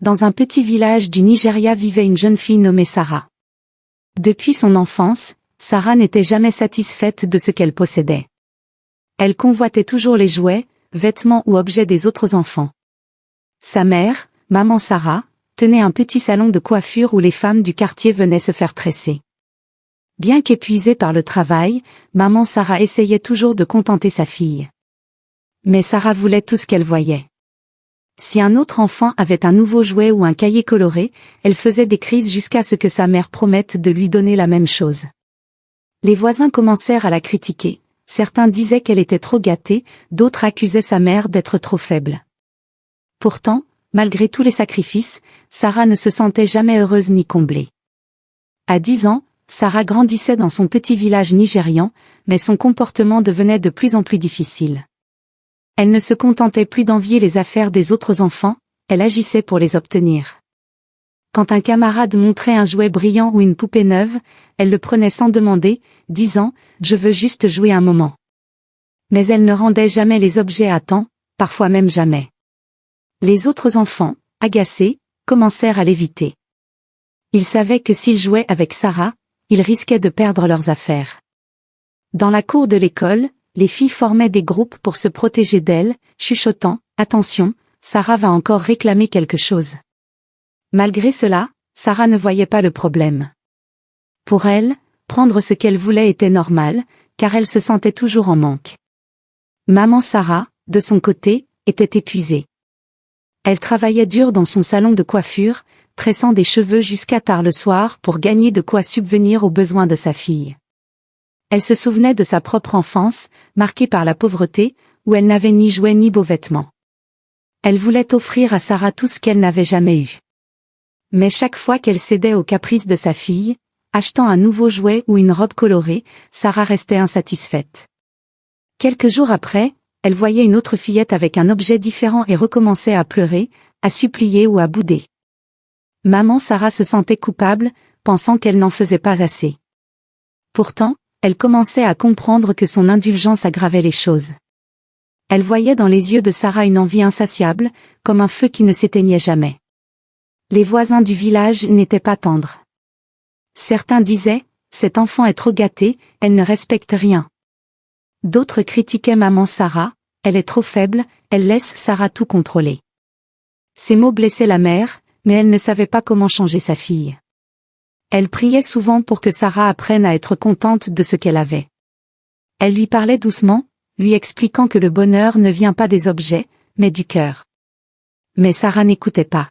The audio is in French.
Dans un petit village du Nigeria vivait une jeune fille nommée Sarah. Depuis son enfance, Sarah n'était jamais satisfaite de ce qu'elle possédait. Elle convoitait toujours les jouets, vêtements ou objets des autres enfants. Sa mère, maman Sarah, tenait un petit salon de coiffure où les femmes du quartier venaient se faire tresser. Bien qu'épuisée par le travail, maman Sarah essayait toujours de contenter sa fille. Mais Sarah voulait tout ce qu'elle voyait. Si un autre enfant avait un nouveau jouet ou un cahier coloré, elle faisait des crises jusqu'à ce que sa mère promette de lui donner la même chose. Les voisins commencèrent à la critiquer. Certains disaient qu'elle était trop gâtée, d'autres accusaient sa mère d'être trop faible. Pourtant, malgré tous les sacrifices, Sarah ne se sentait jamais heureuse ni comblée. À 10 ans, Sarah grandissait dans son petit village nigérian, mais son comportement devenait de plus en plus difficile. Elle ne se contentait plus d'envier les affaires des autres enfants, elle agissait pour les obtenir. Quand un camarade montrait un jouet brillant ou une poupée neuve, elle le prenait sans demander, disant « Je veux juste jouer un moment ». Mais elle ne rendait jamais les objets à temps, parfois même jamais. Les autres enfants, agacés, commencèrent à l'éviter. Ils savaient que s'ils jouaient avec Sarah, ils risquaient de perdre leurs affaires. Dans la cour de l'école, les filles formaient des groupes pour se protéger d'elle, chuchotant « Attention, Sarah va encore réclamer quelque chose ». Malgré cela, Sarah ne voyait pas le problème. Pour elle, prendre ce qu'elle voulait était normal, car elle se sentait toujours en manque. Maman Sarah, de son côté, était épuisée. Elle travaillait dur dans son salon de coiffure, tressant des cheveux jusqu'à tard le soir pour gagner de quoi subvenir aux besoins de sa fille. Elle se souvenait de sa propre enfance, marquée par la pauvreté, où elle n'avait ni jouets ni beaux vêtements. Elle voulait offrir à Sarah tout ce qu'elle n'avait jamais eu. Mais chaque fois qu'elle cédait aux caprices de sa fille, achetant un nouveau jouet ou une robe colorée, Sarah restait insatisfaite. Quelques jours après, elle voyait une autre fillette avec un objet différent et recommençait à pleurer, à supplier ou à bouder. Maman Sarah se sentait coupable, pensant qu'elle n'en faisait pas assez. Pourtant, elle commençait à comprendre que son indulgence aggravait les choses. Elle voyait dans les yeux de Sarah une envie insatiable, comme un feu qui ne s'éteignait jamais. Les voisins du village n'étaient pas tendres. Certains disaient « Cet enfant est trop gâté, elle ne respecte rien ». D'autres critiquaient maman Sarah « Elle est trop faible, elle laisse Sarah tout contrôler ». Ces mots blessaient la mère, mais elle ne savait pas comment changer sa fille. Elle priait souvent pour que Sarah apprenne à être contente de ce qu'elle avait. Elle lui parlait doucement, lui expliquant que le bonheur ne vient pas des objets, mais du cœur. Mais Sarah n'écoutait pas.